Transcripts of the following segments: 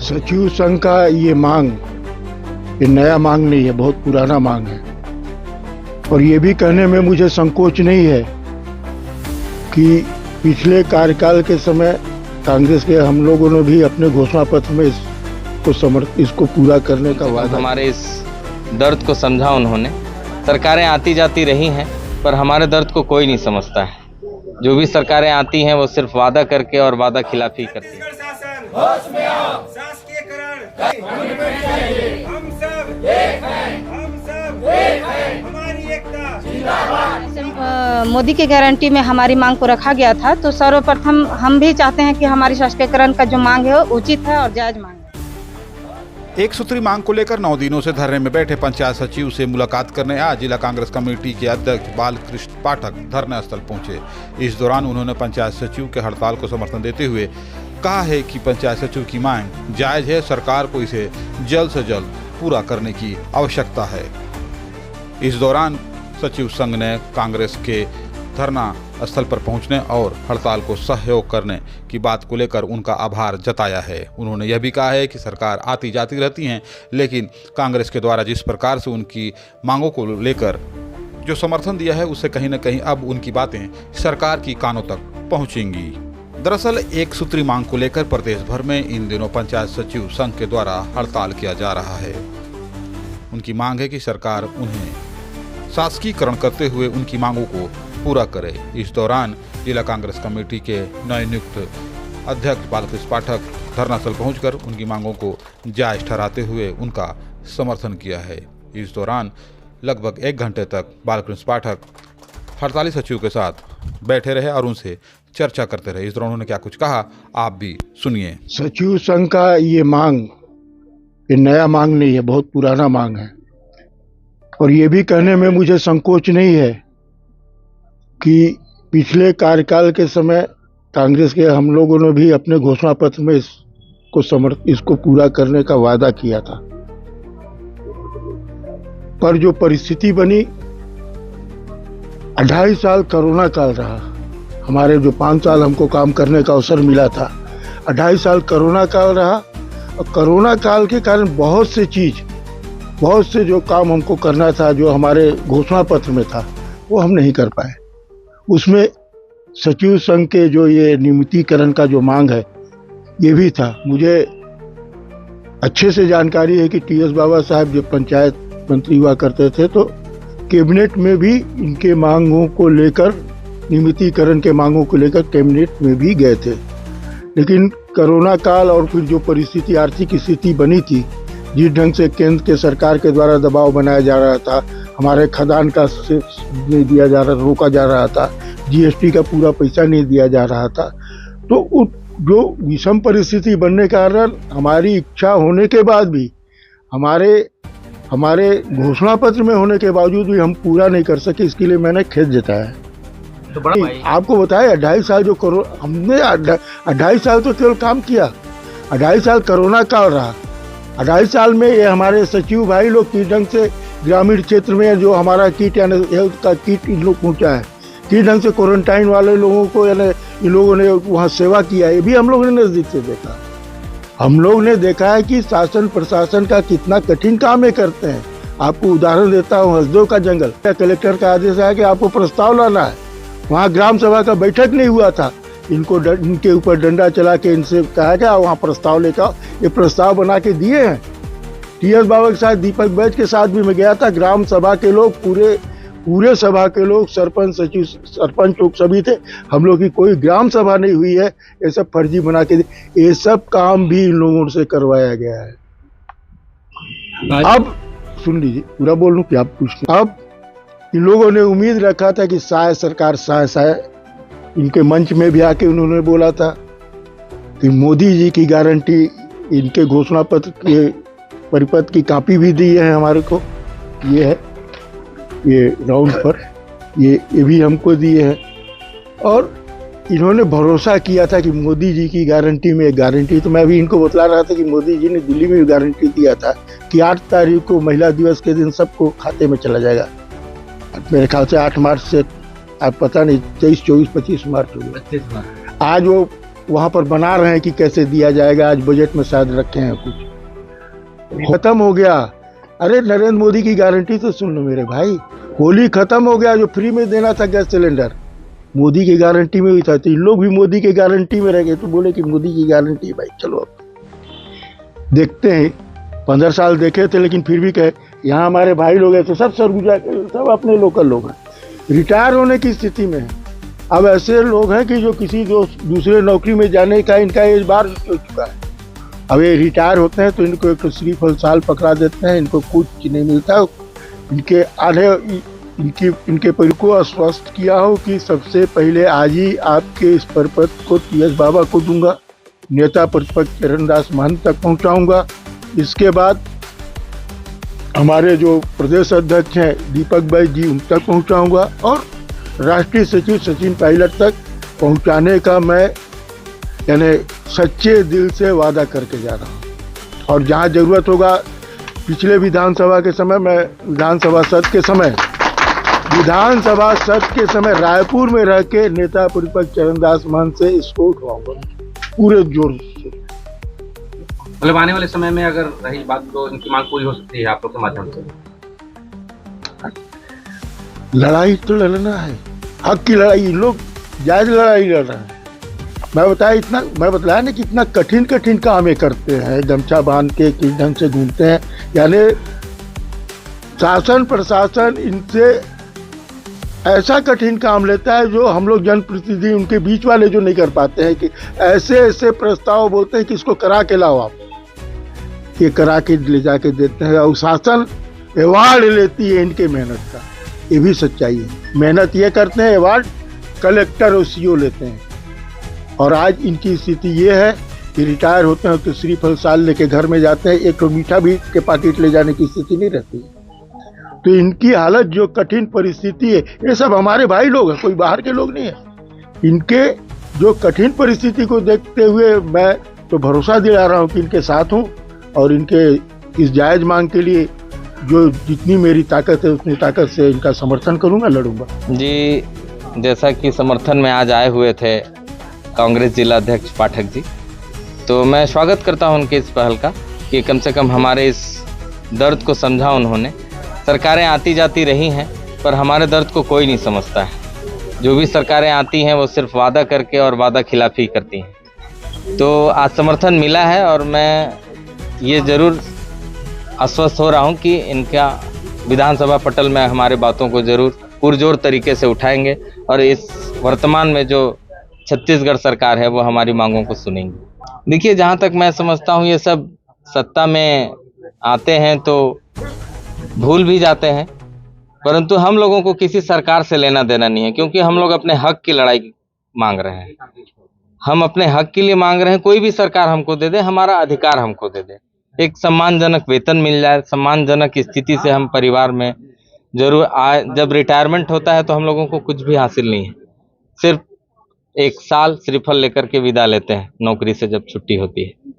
सचिव संघ का ये मांग ये नया मांग नहीं है, बहुत पुराना मांग है। और ये भी कहने में मुझे संकोच नहीं है कि पिछले कार्यकाल के समय कांग्रेस के हम लोगों ने भी अपने घोषणा पत्र में इसको पूरा करने का वादा। हमारे इस दर्द को समझा उन्होंने। सरकारें आती जाती रही हैं पर हमारे दर्द को कोई नहीं समझता है। जो भी सरकारें आती हैं वो सिर्फ वादा करके और वादा खिलाफी करती हैं। हम सब एक हैं, हमारी एकता। मोदी की गारंटी में हमारी मांग को रखा गया था, तो सर्वप्रथम हम भी चाहते हैं कि हमारी शासकीयकरण का जो मांग है वो उचित है और जायज मांग है। एक सूत्री मांग को लेकर 9 दिनों से धरने में बैठे पंचायत सचिव से मुलाकात करने आज जिला कांग्रेस कमेटी के अध्यक्ष बालकृष्ण पाठक धरना स्थल पहुंचे। इस दौरान उन्होंने पंचायत सचिव के हड़ताल को समर्थन देते हुए कहा है कि पंचायत सचिव की मांग जायज है, सरकार को इसे जल्द से जल्द पूरा करने की आवश्यकता है। इस दौरान सचिव संघ ने कांग्रेस के धरना स्थल पर पहुंचने और हड़ताल को सहयोग करने की बात को लेकर उनका आभार जताया है। उन्होंने यह भी कहा है कि सरकार आती जाती रहती हैं, लेकिन कांग्रेस के द्वारा जिस प्रकार से उनकी मांगों को लेकर जो समर्थन दिया है उससे कहीं न कहीं अब उनकी बातें सरकार की कानों तक पहुंचेंगी। दरअसल एक सूत्री मांग को लेकर प्रदेश भर में इन दिनों पंचायत सचिव संघ के द्वारा हड़ताल किया जा रहा है। उनकी मांग है कि सरकार उन्हें शासकीकरण करते हुए उनकी मांगों को पूरा करे। इस दौरान जिला कांग्रेस कमेटी के नए नियुक्त अध्यक्ष बालकृष्ण पाठक धरनास्थल पहुंचकर उनकी मांगों को जायज ठहराते हुए उनका समर्थन किया है। इस दौरान लगभग 1 घंटे तक बालकृष्ण पाठक हड़ताली सचिव के साथ बैठे रहे और उनसे चर्चा करते रहे। इस दौरान उन्होंने क्या कुछ कहा आप भी सुनिए। सचिव संघ का ये मांग ये नया मांग नहीं है, बहुत पुराना मांग है। और ये भी कहने में मुझे संकोच नहीं है कि पिछले कार्यकाल के समय कांग्रेस के हम लोगों ने भी अपने घोषणा पत्र में इसको पूरा करने का वादा किया था। पर जो परिस्थिति बनी, 2.5 साल कोरोना काल रहा। हमारे जो 5 साल हमको काम करने का अवसर मिला था, 2.5 साल कोरोना काल रहा। और कोरोना काल के कारण बहुत से जो काम हमको करना था, जो हमारे घोषणा पत्र में था, वो हम नहीं कर पाए। उसमें सचिव संघ के जो ये नियमितीकरण का जो मांग है ये भी था। मुझे अच्छे से जानकारी है कि टी.एस. बाबा साहब जब पंचायत मंत्री हुआ करते थे तो कैबिनेट में भी इनके मांगों को लेकर, नियमितीकरण के मांगों को लेकर कैबिनेट में भी गए थे। लेकिन कोरोना काल और फिर जो परिस्थिति, आर्थिक स्थिति बनी थी, जिस ढंग से केंद्र के सरकार के द्वारा दबाव बनाया जा रहा था, हमारे खदान का नहीं दिया जा रहा, रोका जा रहा था, जीएसटी का पूरा पैसा नहीं दिया जा रहा था, तो जो विषम परिस्थिति बनने के कारण हमारी इच्छा होने के बाद भी, हमारे घोषणा पत्र में होने के बावजूद भी हम पूरा नहीं कर सके। इसके लिए मैंने खेद जताया है। तो बड़ा भाई आपको बताया 2.5 साल जो हमने 2.5 साल तो केवल काम किया, 2.5 साल कोरोना काल रहा। 2.5 साल में ये हमारे सचिव भाई लोग किस ढंग से ग्रामीण क्षेत्र में जो हमारा किट यानी हेल्थ का किट इन लोग पहुँचा है, किस ढंग से क्वारंटाइन वाले लोगों को यानी इन लोगों ने वहाँ सेवा किया, ये भी हम लोगों ने नज़दीक से देखा। हम लोग ने देखा है कि शासन प्रशासन का कितना कठिन काम ये करते हैं। आपको उदाहरण देता हूँ, हसदेव का जंगल, कलेक्टर का आदेश आया कि आपको प्रस्ताव लाना है। वहाँ ग्राम सभा का बैठक नहीं हुआ था, इनके ऊपर डंडा चला के इनसे कहा गया वहाँ प्रस्ताव लेकर आओ। ये प्रस्ताव बना के दिए हैं। टी.एस. बाबा के साथ, दीपक बैज के साथ भी मैं गया था। ग्राम सभा के लोग, पूरे सभा के लोग, सरपंच, सचिव, सरपंच लोग सभी थे। हम लोग की कोई ग्राम सभा नहीं हुई है, ये सब फर्जी बना के ये सब काम भी इन लोगों से करवाया गया है। अब सुन लीजिए, पूरा बोल लूं कि आप पूछ। अब इन लोगों ने उम्मीद रखा था कि शायद सरकार इनके मंच में भी आके उन्होंने बोला था कि मोदी जी की गारंटी, इनके घोषणा पत्र के परिपत्र की कॉपी भी दी है हमारे को। ये है, ये राउंड पर ये भी हमको दिए हैं। और इन्होंने भरोसा किया था कि मोदी जी की गारंटी में गारंटी, तो मैं भी इनको बतला रहा था कि मोदी जी ने दिल्ली में गारंटी दिया था कि 8 तारीख को महिला दिवस के दिन सबको खाते में चला जाएगा। मेरे ख्याल से 8 मार्च से, आप पता नहीं, 23, 24, 25 मार्च हो गया। आज वो वहाँ पर बना रहे हैं कि कैसे दिया जाएगा। आज बजट में शायद रखे हैं कुछ, खत्म हो गया। अरे नरेंद्र मोदी की गारंटी तो सुन लो मेरे भाई, होली खत्म हो गया। जो फ्री में देना था गैस सिलेंडर मोदी की गारंटी में भी था, तो इन लोग भी मोदी की गारंटी में रह गए। तो बोले कि मोदी की गारंटी भाई चलो अब देखते हैं। 15 साल देखे थे लेकिन फिर भी कहे यहाँ हमारे भाई लोग हैं तो सब सरगुजा सब अपने लोकल लोग हैं, रिटायर होने की स्थिति में है। अब ऐसे लोग हैं कि जो किसी दूसरे नौकरी में जाने का इनका एज बार हो चुका है। अब ये रिटायर होते हैं तो इनको एक श्रीफल साल पकड़ा देते हैं, इनको कुछ नहीं मिलता। इनके आधे इनके परिवार को आश्वस्त किया हो कि सबसे पहले आज ही आपके इस परपत को TS बाबा को दूंगा, नेता प्रतिपक्ष चरणदास महंत तक पहुंचाऊंगा। इसके बाद हमारे जो प्रदेश अध्यक्ष हैं दीपक भाई जी उन तक पहुंचाऊंगा, और राष्ट्रीय सचिव सचिन पायलट तक पहुंचाने का मैं यानी सच्चे दिल से वादा करके जा रहा हूं। और जहां जरूरत होगा, पिछले विधानसभा सद के समय रायपुर में रह के नेता प्रतिपक्ष चरणदास महंत से इसको उठवाऊंगा पूरे जोर से। मतलब आने वाले समय में अगर रही बात तो इनकी मांग पूरी हो सकती है आप लोग के माध्यम से। लड़ाई तो लड़ना है, हक की लड़ाई। इन लोग जायज लड़ाई लड़ रहे हैं। मैं बताया ना कि इतना कठिन काम ये करते हैं, गमछा बांध के किस ढंग से घूमते हैं। यानी शासन प्रशासन इनसे ऐसा कठिन काम लेता है जो हम लोग जनप्रतिनिधि उनके बीच वाले जो नहीं कर पाते हैं, कि ऐसे प्रस्ताव बोलते हैं कि इसको करा के लाओ आप, ये करा के ले जाके देते हैं। और शासन अवार्ड लेती है इनके मेहनत का, ये भी सच्चाई है। मेहनत ये करते हैं, अवार्ड कलेक्टर और CO लेते हैं। और आज इनकी स्थिति ये है कि रिटायर होते हैं तो श्रीफल साल लेके घर में जाते हैं, एक मीठा भी के पाकिट ले जाने की स्थिति नहीं रहती। तो इनकी हालत जो कठिन परिस्थिति है, ये सब हमारे भाई लोग हैं, कोई बाहर के लोग नहीं है। इनके जो कठिन परिस्थिति को देखते हुए मैं तो भरोसा दिला रहा हूँ कि इनके साथ हूँ, और इनके इस जायज मांग के लिए जो जितनी मेरी ताकत है उतनी ताकत से इनका समर्थन करूँगा, लड़ूंगा। जी, जैसा कि समर्थन में आज आए हुए थे कांग्रेस जिला अध्यक्ष पाठक जी, तो मैं स्वागत करता हूं उनके इस पहल का कि कम से कम हमारे इस दर्द को समझा उन्होंने। सरकारें आती जाती रही हैं पर हमारे दर्द को कोई नहीं समझता है। जो भी सरकारें आती हैं वो सिर्फ वादा करके और वादा खिलाफी करती हैं। तो आज समर्थन मिला है और मैं ये ज़रूर आश्वस्त हो रहा हूं कि इनका विधानसभा पटल में हमारे बातों को ज़रूर पुरजोर तरीके से उठाएंगे, और इस वर्तमान में जो छत्तीसगढ़ सरकार है वो हमारी मांगों को सुनेंगी। देखिए, जहाँ तक मैं समझता हूँ ये सब सत्ता में आते हैं तो भूल भी जाते हैं, परंतु हम लोगों को किसी सरकार से लेना देना नहीं है, क्योंकि हम लोग अपने हक की लड़ाई मांग रहे हैं। हम अपने हक के लिए मांग रहे हैं। कोई भी सरकार हमको दे दे, हमारा अधिकार हमको दे दे, एक सम्मानजनक वेतन मिल जाए, सम्मानजनक स्थिति से हम परिवार में जरूर आए। जब रिटायरमेंट होता है तो हम लोगों को कुछ भी हासिल नहीं है, सिर्फ 1 साल श्रीफल लेकर के विदा लेते हैं नौकरी से जब छुट्टी होती है।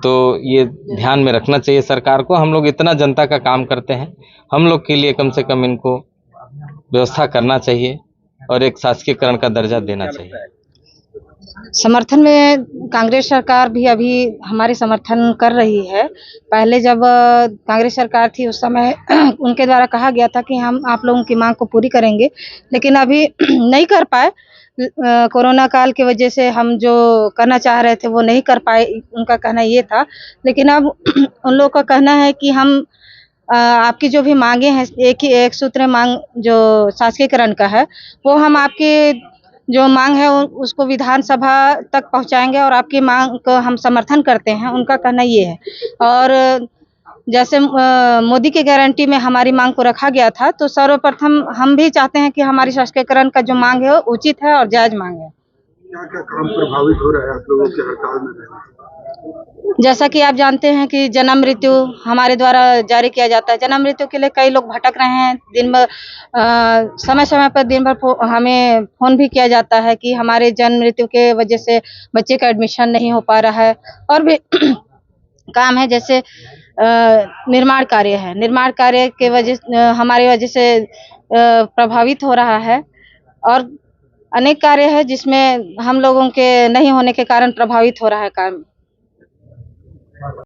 तो ये ध्यान में रखना चाहिए सरकार को। हम लोग इतना जनता का काम करते हैं, हम लोग के लिए कम से कम इनको व्यवस्था करना चाहिए और एक शासकीयकरण का दर्जा देना चाहिए। समर्थन में कांग्रेस सरकार भी अभी हमारे समर्थन कर रही है। पहले जब कांग्रेस सरकार थी उस समय उनके द्वारा कहा गया था कि हम आप लोगों की मांग को पूरी करेंगे, लेकिन अभी नहीं कर पाए। कोरोना काल की वजह से हम जो करना चाह रहे थे वो नहीं कर पाए, उनका कहना ये था। लेकिन अब उन लोगों का कहना है कि हम आपकी जो भी मांगे हैं, एक सूत्र मांग जो शासकीयकरण का है, वो हम आपके जो मांग है उसको विधानसभा तक पहुंचाएंगे और आपकी मांग को हम समर्थन करते हैं, उनका कहना ये है। और जैसे मोदी की गारंटी में हमारी मांग को रखा गया था, तो सर्वप्रथम हम भी चाहते हैं कि हमारी शासकीयकरण का जो मांग है वो उचित है और जायज मांग है। क्या क्या काम प्रभावित हो रहा है आप लोगों के हड़ताल में? जैसा कि आप जानते हैं कि जन्म मृत्यु हमारे द्वारा जारी किया जाता है। जन्म मृत्यु के लिए कई लोग भटक रहे हैं। दिन भर समय समय पर दिन भर हमें फ़ोन भी किया जाता है कि हमारे जन्म मृत्यु के वजह से बच्चे का एडमिशन नहीं हो पा रहा है। और भी काम है, जैसे निर्माण कार्य है, निर्माण कार्य के वजह हमारी वजह से प्रभावित हो रहा है। और अनेक कार्य है जिसमें हम लोगों के नहीं होने के कारण प्रभावित हो रहा है काम।